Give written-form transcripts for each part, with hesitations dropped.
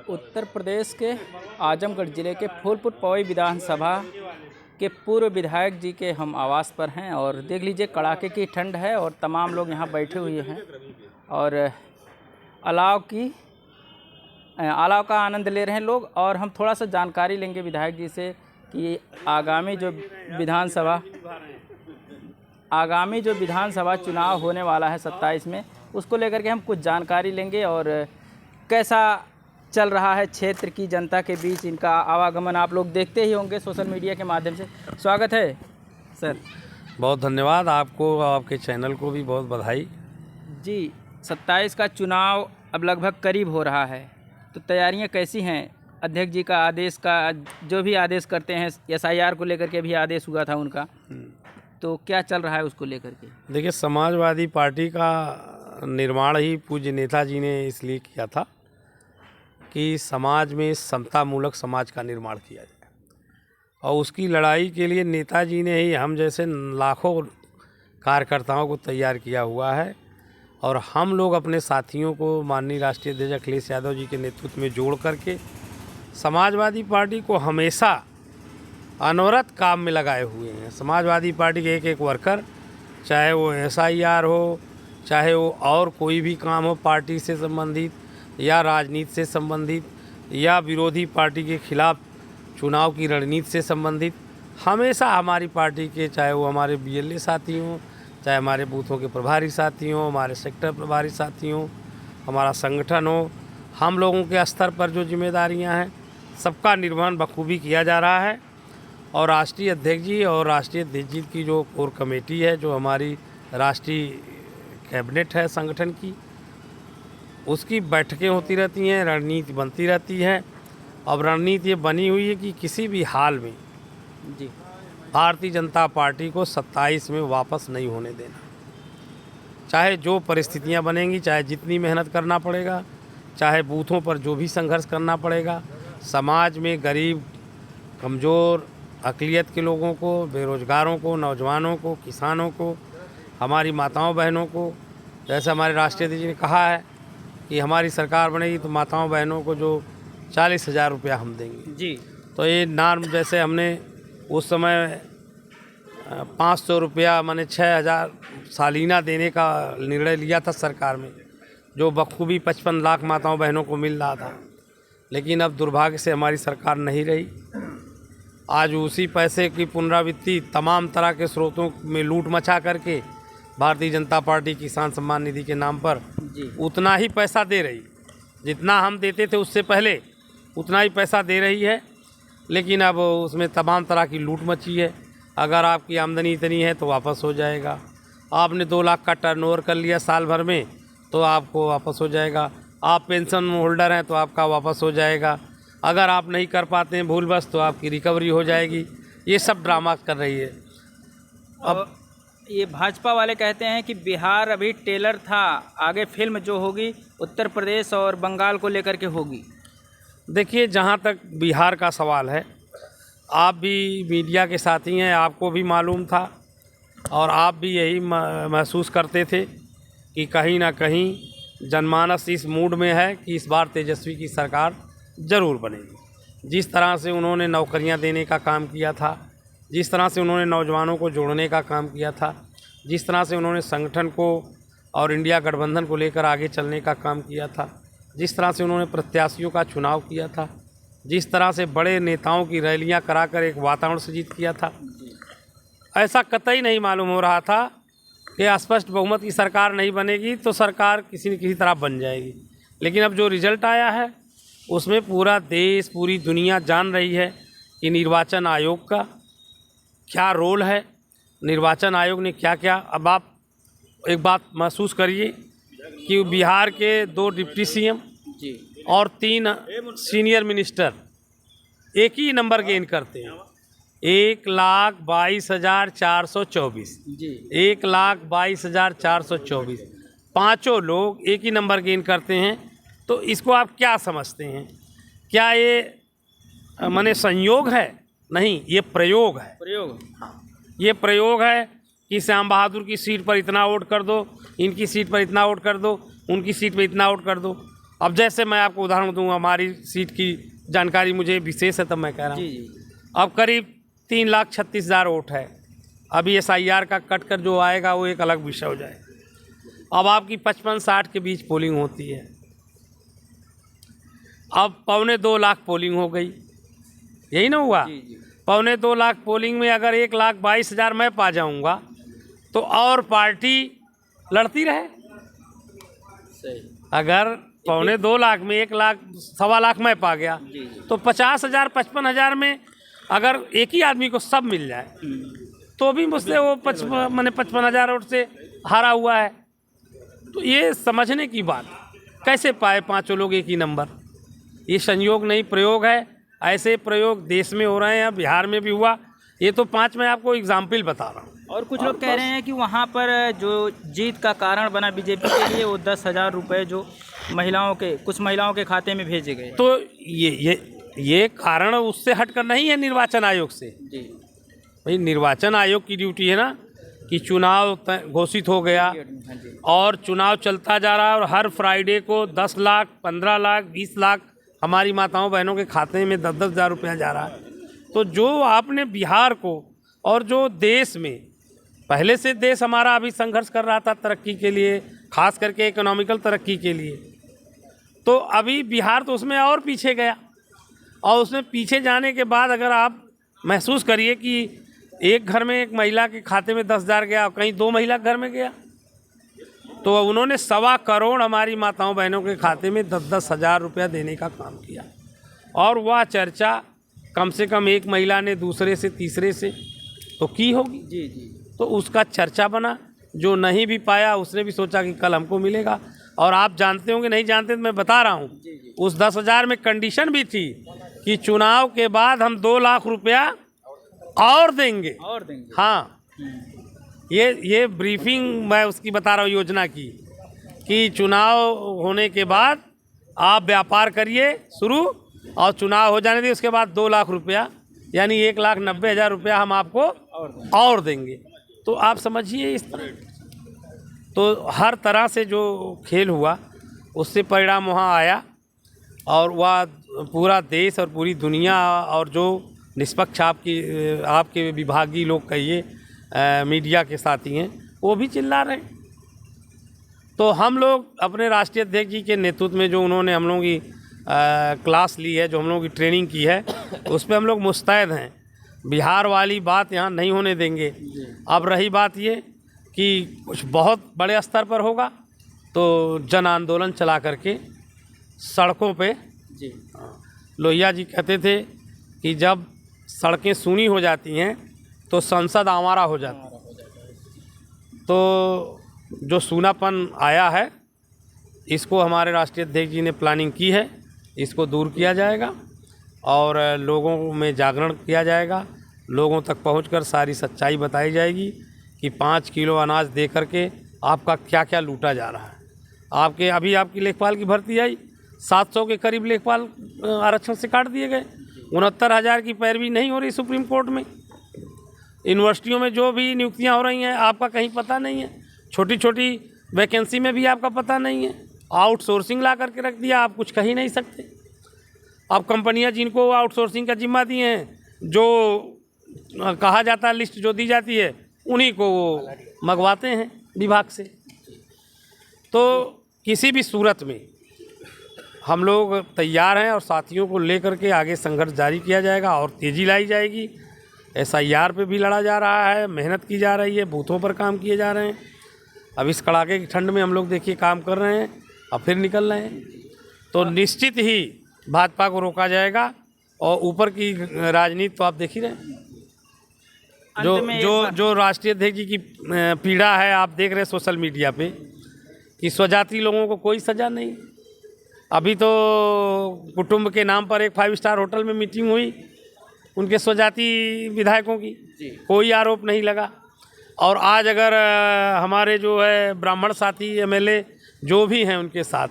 उत्तर प्रदेश के आजमगढ़ ज़िले के फूलपुर पवई विधानसभा के पूर्व विधायक जी के हम आवास पर हैं और देख लीजिए कड़ाके की ठंड है और तमाम लोग यहाँ बैठे हुए हैं और अलाव का आनंद ले रहे हैं लोग। और हम थोड़ा सा जानकारी लेंगे विधायक जी से कि आगामी जो विधानसभा चुनाव होने वाला है 27 में, उसको लेकर के हम कुछ जानकारी लेंगे और कैसा चल रहा है क्षेत्र की जनता के बीच इनका आवागमन आप लोग देखते ही होंगे सोशल मीडिया के माध्यम से। स्वागत है सर। बहुत धन्यवाद आपको, आपके चैनल को भी बहुत बधाई जी। 27 का चुनाव अब लगभग करीब हो रहा है, तो तैयारियां कैसी हैं? अध्यक्ष जी का आदेश का जो भी आदेश करते हैं, SIR को लेकर के भी आदेश हुआ था उनका, तो क्या चल रहा है उसको लेकर के? देखिए, समाजवादी पार्टी का निर्माण ही पूज्य नेताजी ने इसलिए किया था कि समाज में समतामूलक समाज का निर्माण किया जाए, और उसकी लड़ाई के लिए नेताजी ने ही हम जैसे लाखों कार्यकर्ताओं को तैयार किया हुआ है। और हम लोग अपने साथियों को माननीय राष्ट्रीय अध्यक्ष अखिलेश यादव जी के नेतृत्व में जोड़ करके समाजवादी पार्टी को हमेशा अनवरत काम में लगाए हुए हैं। समाजवादी पार्टी के एक वर्कर, चाहे वो SIR हो, चाहे वो और कोई भी काम हो पार्टी से संबंधित या राजनीति से संबंधित या विरोधी पार्टी के खिलाफ चुनाव की रणनीति से संबंधित, हमेशा हमारी पार्टी के, चाहे वो हमारे BLA साथी हों, चाहे हमारे बूथों के प्रभारी साथी हों, हमारे सेक्टर प्रभारी साथी हों, हमारा संगठन हो, हम लोगों के स्तर पर जो जिम्मेदारियां हैं सबका निर्वहन बखूबी किया जा रहा है। और राष्ट्रीय अध्यक्ष जी और राष्ट्रीय अध्यक्ष जी की जो कोर कमेटी है, जो हमारी राष्ट्रीय कैबिनेट है संगठन की, उसकी बैठकें होती रहती हैं, रणनीति बनती रहती है। अब रणनीति ये बनी हुई है कि किसी भी हाल में जी भारतीय जनता पार्टी को 27 में वापस नहीं होने देना। चाहे जो परिस्थितियां बनेंगी, चाहे जितनी मेहनत करना पड़ेगा, चाहे बूथों पर जो भी संघर्ष करना पड़ेगा, समाज में गरीब, कमज़ोर, अक़लियत के लोगों को, बेरोज़गारों को, नौजवानों को, किसानों को, हमारी माताओं बहनों को, जैसे हमारे राष्ट्रीय अध्यक्ष जी ने कहा है कि हमारी सरकार बनेगी तो माताओं बहनों को जो 40,000 रुपया हम देंगे जी। तो ये नॉर्म, जैसे हमने उस समय 500 रुपया माने 6,000 सालीना देने का निर्णय लिया था सरकार में, जो बखूबी 55 लाख माताओं बहनों को मिल रहा था। लेकिन अब दुर्भाग्य से हमारी सरकार नहीं रही। आज उसी पैसे की पुनरावृत्ति तमाम तरह के स्रोतों में लूट मचा करके भारतीय जनता पार्टी किसान सम्मान निधि के नाम पर उतना ही पैसा दे रही, जितना हम देते थे उससे पहले उतना ही पैसा दे रही है। लेकिन अब उसमें तमाम तरह की लूट मची है। अगर आपकी आमदनी इतनी है तो वापस हो जाएगा, आपने 2 लाख का टर्नओवर कर लिया साल भर में तो आपको वापस हो जाएगा, आप पेंशन होल्डर हैं तो आपका वापस हो जाएगा, अगर आप नहीं कर पाते हैं भूलवश तो आपकी रिकवरी हो जाएगी। ये सब ड्रामा कर रही है। अब ये भाजपा वाले कहते हैं कि बिहार अभी टेलर था, आगे फिल्म जो होगी उत्तर प्रदेश और बंगाल को लेकर के होगी। देखिए, जहाँ तक बिहार का सवाल है, आप भी मीडिया के साथी हैं, आपको भी मालूम था और आप भी यही महसूस करते थे कि कहीं ना कहीं जनमानस इस मूड में है कि इस बार तेजस्वी की सरकार ज़रूर बनेगी। जिस तरह से उन्होंने नौकरियां देने का काम किया था, जिस तरह से उन्होंने नौजवानों को जोड़ने का काम किया था, जिस तरह से उन्होंने संगठन को और इंडिया गठबंधन को लेकर आगे चलने का काम किया था, जिस तरह से उन्होंने प्रत्याशियों का चुनाव किया था, जिस तरह से बड़े नेताओं की रैलियां कराकर एक वातावरण सृजित किया था, ऐसा कतई नहीं मालूम हो रहा था कि स्पष्ट बहुमत की सरकार नहीं बनेगी तो सरकार किसी न किसी तरह बन जाएगी। लेकिन अब जो रिजल्ट आया है उसमें पूरा देश, पूरी दुनिया जान रही है कि निर्वाचन आयोग का क्या रोल है, निर्वाचन आयोग ने क्या क्या। अब आप एक बात महसूस करिए कि बिहार के 2 डिप्टी CM और 3 सीनियर मिनिस्टर एक ही नंबर गेन करते हैं, 1,22,424 जी। 1,22,424 पाँचों लोग एक ही नंबर गेन करते हैं। तो इसको आप क्या समझते हैं? क्या ये माने संयोग है? नहीं, ये प्रयोग है। ये प्रयोग है कि श्याम बहादुर की सीट पर इतना वोट कर दो, इनकी सीट पर इतना वोट कर दो। उनकी सीट पे इतना वोट कर दो। अब जैसे मैं आपको उदाहरण दूँ, हमारी सीट की जानकारी मुझे विशेष है तब मैं कह रहा जी हूँ। जी अब करीब 3,36,000 वोट है। अभी SIR का कट कर जो आएगा वो एक अलग विषय हो जाए। अब आपकी 55-60 के बीच पोलिंग होती है। अब 1.25 लाख पोलिंग हो गई, यही ना हुआ? जी जी 1.25 लाख पोलिंग में अगर 1,22,000 मैं पा जाऊंगा तो और पार्टी लड़ती रहे। सही। अगर 1.25 लाख में 1 लाख 1.25 लाख मैं पा गया जी जी तो 50,000 55,000 में अगर एक ही आदमी को सब मिल जाए तो भी मुझसे वो 55,000 वोट से हारा हुआ है। तो ये समझने की बात, कैसे पाए पांचों लोग एक ही नंबर? ये संयोग नहीं, प्रयोग है। ऐसे प्रयोग देश में हो रहे हैं, बिहार में भी हुआ। ये तो 5 मैं आपको एग्जाम्पल बता रहा हूँ। और कुछ लोग कह रहे हैं कि वहाँ पर जो जीत का कारण बना बीजेपी के लिए वो 10,000 रुपये जो कुछ महिलाओं के खाते में भेजे गए। तो ये कारण उससे हटकर नहीं है, निर्वाचन आयोग से। जी भाई निर्वाचन आयोग की ड्यूटी है ना कि चुनाव घोषित हो गया हाँ जी और चुनाव चलता जा रहा है और हर फ्राइडे को 10 लाख 15 लाख 20 लाख हमारी माताओं बहनों के खाते में 10-10 हज़ार रुपया जा रहा है। तो जो आपने बिहार को और जो देश में पहले से देश हमारा अभी संघर्ष कर रहा था तरक्की के लिए, खास करके इकोनॉमिकल तरक्की के लिए, तो अभी बिहार तो उसमें और पीछे गया। और उसमें पीछे जाने के बाद अगर आप महसूस करिए कि एक घर में एक महिला के खाते में 10,000 गया और कहीं 2 महिला घर में गया, तो उन्होंने 1.25 करोड़ हमारी माताओं बहनों के खाते में 10-10 हज़ार रुपया देने का काम किया। और वह चर्चा कम से कम एक महिला ने दूसरे से तीसरे से तो की होगी। जी जी तो उसका चर्चा बना। जो नहीं भी पाया उसने भी सोचा कि कल हमको मिलेगा। और आप जानते होंगे, नहीं जानते तो मैं बता रहा हूँ, उस 10,000 में कंडीशन भी थी कि चुनाव के बाद हम 2 लाख रुपया और देंगे। हाँ, ये ब्रीफिंग मैं उसकी बता रहा हूँ, योजना की, कि चुनाव होने के बाद आप व्यापार करिए शुरू और चुनाव हो जाने दीजिए, उसके बाद 2 लाख रुपया यानी 1,90,000 रुपया हम आपको और देंगे। तो आप समझिए इस तरह, तो हर तरह से जो खेल हुआ उससे परिणाम वहाँ आया और वह पूरा देश और पूरी दुनिया और जो निष्पक्ष आपके विभागीय लोग कहिए, मीडिया के साथी हैं, वो भी चिल्ला रहे हैं। तो हम लोग अपने राष्ट्रीय अध्यक्ष जी के नेतृत्व में जो उन्होंने हम लोगों की क्लास ली है, जो हम लोगों की ट्रेनिंग की है, उस पर हम लोग मुस्तैद हैं। बिहार वाली बात यहाँ नहीं होने देंगे। अब रही बात ये कि कुछ बहुत बड़े स्तर पर होगा तो जन आंदोलन चला करके सड़कों पे, जी लोहिया जी कहते थे कि जब सड़कें सूनी हो जाती हैं तो संसद आवारा हो जाती है। तो जो सूनापन आया है इसको हमारे राष्ट्रीय अध्यक्ष जी ने प्लानिंग की है, इसको दूर किया जाएगा और लोगों में जागरण किया जाएगा। लोगों तक पहुंचकर सारी सच्चाई बताई जाएगी कि 5 किलो अनाज दे करके आपका क्या क्या लूटा जा रहा है। अभी आपकी लेखपाल की भर्ती आई, 700 के करीब लेखपाल आरक्षण से काट दिए गए। 69,000 की पैरवी नहीं हो रही सुप्रीम कोर्ट में। यूनिवर्सिटियों में जो भी नियुक्तियां हो रही हैं आपका कहीं पता नहीं है। छोटी छोटी वैकेंसी में भी आपका पता नहीं है। आउटसोर्सिंग ला करके रख दिया, आप कुछ कह ही नहीं सकते। अब कंपनियां जिनको आउटसोर्सिंग का जिम्मा दिए हैं, जो कहा जाता है लिस्ट जो दी जाती है, उन्हीं को वो मंगवाते हैं विभाग से। तो किसी भी सूरत में हम लोग तैयार हैं और साथियों को लेकर के आगे संघर्ष जारी किया जाएगा और तेज़ी लाई जाएगी। SIR पे भी लड़ा जा रहा है, मेहनत की जा रही है, बूथों पर काम किए जा रहे हैं। अब इस कड़ाके की ठंड में हम लोग देखिए काम कर रहे हैं, अब फिर निकल रहे हैं। तो निश्चित ही भाजपा को रोका जाएगा। और ऊपर की राजनीति तो आप देख ही रहे हैं, जो राष्ट्रीय अध्यक्ष जी की पीड़ा है आप देख रहे हैं सोशल मीडिया पे कि स्वजाति लोगों को कोई सज़ा नहीं। अभी तो कुटुंब के नाम पर एक 5 स्टार होटल में मीटिंग हुई उनके स्वजाति विधायकों की, कोई आरोप नहीं लगा। और आज अगर हमारे जो है ब्राह्मण साथी MLA जो भी हैं उनके साथ,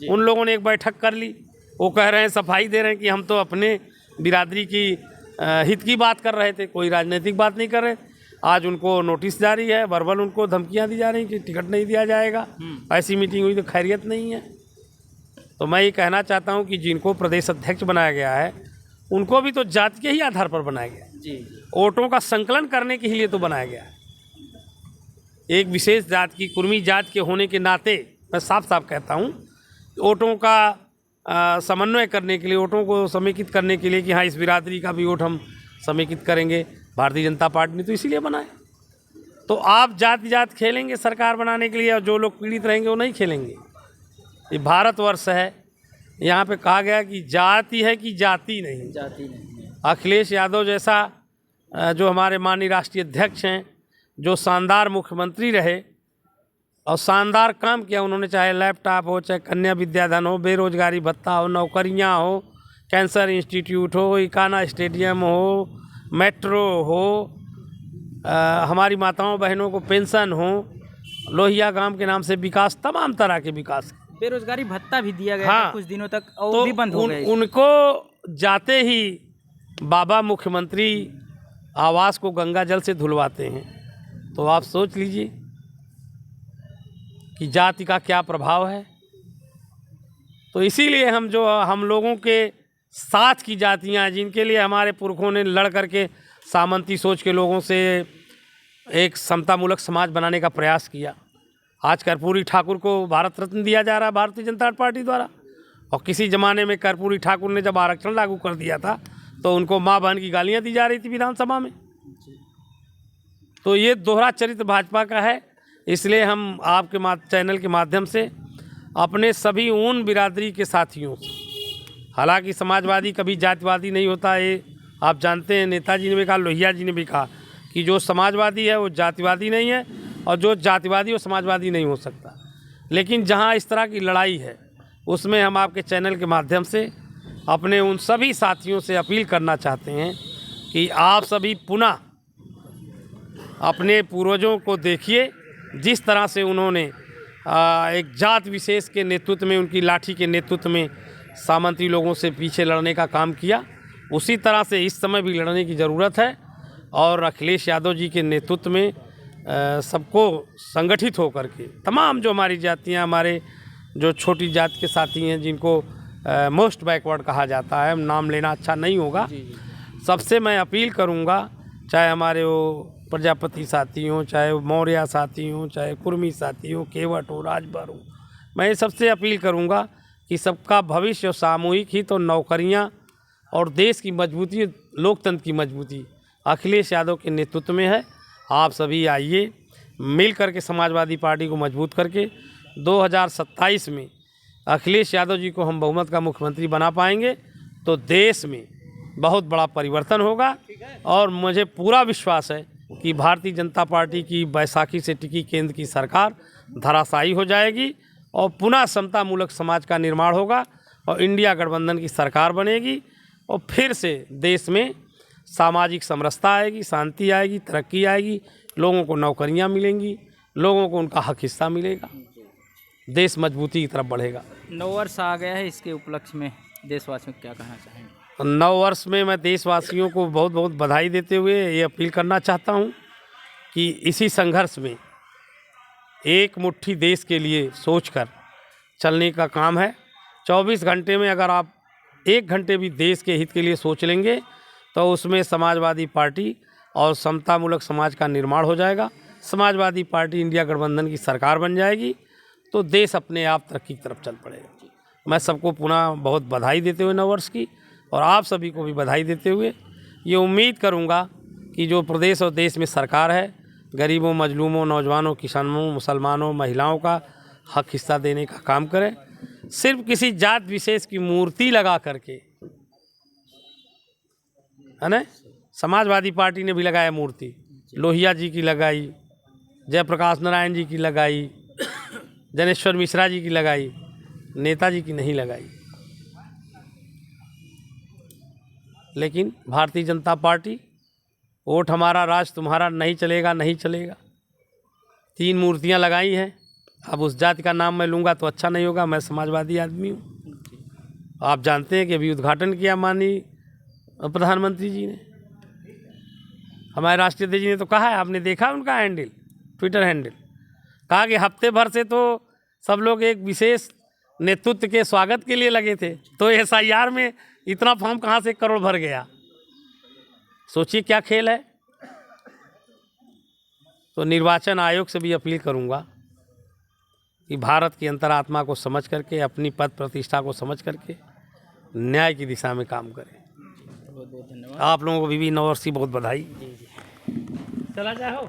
उन लोगों ने एक बैठक कर ली। वो कह रहे हैं, सफाई दे रहे हैं कि हम तो अपने बिरादरी की हित की बात कर रहे थे, कोई राजनीतिक बात नहीं कर रहे। आज उनको नोटिस जारी है, वर्बल उनको धमकियां दी जा रही कि टिकट नहीं दिया जाएगा, ऐसी मीटिंग हुई तो खैरियत नहीं है। तो मैं ये कहना चाहता हूं कि जिनको प्रदेश अध्यक्ष बनाया गया है उनको भी तो जाति के ही आधार पर बनाया गया है। जी वोटों का संकलन करने के लिए तो बनाया गया है। एक विशेष जात की, कुर्मी जात के होने के नाते मैं साफ साफ कहता हूँ, वोटों का समन्वय करने के लिए, वोटों को समेकित करने के लिए कि हाँ इस बिरादरी का भी वोट हम समेकित करेंगे, भारतीय जनता पार्टी ने तो इसीलिए बनाए। तो आप जात जात खेलेंगे सरकार बनाने के लिए, और जो लोग पीड़ित रहेंगे वो नहीं खेलेंगे। ये भारतवर्ष है, यहाँ पे कहा गया कि जाति है कि जाति नहीं। जाति नहीं है। अखिलेश यादव जैसा जो हमारे माननीय राष्ट्रीय अध्यक्ष हैं, जो शानदार मुख्यमंत्री रहे और शानदार काम किया उन्होंने, चाहे लैपटॉप हो, चाहे कन्या विद्याधन हो, बेरोजगारी भत्ता हो, नौकरियां हो, कैंसर इंस्टीट्यूट हो, इकाना स्टेडियम हो, मेट्रो हो, हमारी माताओं बहनों को पेंशन हो, लोहिया गांव के नाम से विकास, तमाम तरह के विकास। बेरोजगारी भत्ता भी दिया गया हाँ, था कुछ दिनों तक और तो भी बंद हो गया। उनको जाते ही बाबा मुख्यमंत्री आवास को गंगा जल से धुलवाते हैं। तो आप सोच लीजिए कि जाति का क्या प्रभाव है। तो इसीलिए हम लोगों के साथ की जातियां, जिनके लिए हमारे पुरखों ने लड़ करके सामंती सोच के लोगों से एक समतामूलक समाज बनाने का प्रयास किया। आज कर्पूरी ठाकुर को भारत रत्न दिया जा रहा है भारतीय जनता पार्टी द्वारा, और किसी ज़माने में कर्पूरी ठाकुर ने जब आरक्षण लागू कर दिया था तो उनको माँ बहन की गालियाँ दी जा रही थी विधानसभा में। तो ये दोहरा चरित्र भाजपा का है। इसलिए हम आपके चैनल के माध्यम से अपने सभी उन बिरादरी के साथियों से, हालांकि समाजवादी कभी जातिवादी नहीं होता, ये आप जानते हैं, नेताजी ने भी कहा, लोहिया जी ने भी कहा कि जो समाजवादी है वो जातिवादी नहीं है और जो जातिवादी वो समाजवादी नहीं हो सकता। लेकिन जहां इस तरह की लड़ाई है उसमें हम आपके चैनल के माध्यम से अपने उन सभी साथियों से अपील करना चाहते हैं कि आप सभी पुनः अपने पूर्वजों को देखिए, जिस तरह से उन्होंने एक जात विशेष के नेतृत्व में, उनकी लाठी के नेतृत्व में सामंती लोगों से पीछे लड़ने का काम किया, उसी तरह से इस समय भी लड़ने की ज़रूरत है। और अखिलेश यादव जी के नेतृत्व में सबको संगठित होकर के तमाम जो हमारी जातियां, हमारे जो छोटी जात के साथी हैं, जिनको मोस्ट बैकवर्ड कहा जाता है, नाम लेना अच्छा नहीं होगा, सबसे मैं अपील करूंगा, चाहे हमारे वो प्रजापति साथी हों, चाहे मौर्य साथी हों, चाहे कुर्मी साथी हों, केवट हो, राजभर हो, मैं सबसे अपील करूंगा कि सबका भविष्य सामूहिक ही तो नौकरियां और देश की मजबूती, लोकतंत्र की मजबूती अखिलेश यादव के नेतृत्व में है। आप सभी आइए, मिल करके समाजवादी पार्टी को मजबूत करके 2027 में अखिलेश यादव जी को हम बहुमत का मुख्यमंत्री बना पाएंगे तो देश में बहुत बड़ा परिवर्तन होगा। और मुझे पूरा विश्वास है कि भारतीय जनता पार्टी की बैसाखी से टिकी केंद्र की सरकार धराशायी हो जाएगी और पुनः समतामूलक समाज का निर्माण होगा और इंडिया गठबंधन की सरकार बनेगी और फिर से देश में सामाजिक समरसता आएगी, शांति आएगी, तरक्की आएगी, लोगों को नौकरियां मिलेंगी, लोगों को उनका हक हिस्सा मिलेगा, देश मजबूती की तरफ बढ़ेगा। नव वर्ष आ गया है, इसके उपलक्ष्य में देशवासियों को क्या कहना चाहेंगे? नव वर्ष में मैं देशवासियों को बहुत बहुत बधाई देते हुए ये अपील करना चाहता हूँ कि इसी संघर्ष में एक मुट्ठी देश के लिए सोचकर चलने का काम है। 24 घंटे में अगर आप 1 घंटे भी देश के हित के लिए सोच लेंगे तो उसमें समाजवादी पार्टी और समतामूलक समाज का निर्माण हो जाएगा। समाजवादी पार्टी इंडिया गठबंधन की सरकार बन जाएगी तो देश अपने आप तरक्की की तरफ चल पड़ेगा। मैं सबको पुनः बहुत बधाई देते हुए नववर्ष की, और आप सभी को भी बधाई देते हुए ये उम्मीद करूंगा कि जो प्रदेश और देश में सरकार है, गरीबों, मजलूमों, नौजवानों, किसानों, मुसलमानों, महिलाओं का हक हिस्सा देने का काम करे। सिर्फ किसी जात विशेष की मूर्ति लगा करके, है ना, समाजवादी पार्टी ने भी लगाया मूर्ति, लोहिया जी की लगाई, जयप्रकाश नारायण जी की लगाई, जनेश्वर मिश्रा जी की लगाई, नेताजी की नहीं लगाई। लेकिन भारतीय जनता पार्टी, वोट हमारा राज तुम्हारा, नहीं चलेगा, नहीं चलेगा, 3 मूर्तियां लगाई हैं। अब उस जाति का नाम मैं लूँगा तो अच्छा नहीं होगा, मैं समाजवादी आदमी हूँ। आप जानते हैं कि अभी उद्घाटन किया माननीय प्रधानमंत्री जी ने। हमारे राष्ट्रीय अध्यक्ष जी ने तो कहा है, आपने देखा उनका हैंडल, ट्विटर हैंडल, कहा कि हफ्ते भर से तो सब लोग एक विशेष नेतृत्व के स्वागत के लिए लगे थे, तो SIR में इतना फॉर्म कहाँ से 1 करोड़ भर गया। सोचिए क्या खेल है। तो निर्वाचन आयोग से भी अपील करूंगा कि भारत की अंतरात्मा को समझ करके, अपनी पद प्रतिष्ठा को समझ करके न्याय की दिशा में काम करें। बहुत बहुत धन्यवाद। आप लोगों को भी नववर्ष की बहुत बधाई। चला जाओ।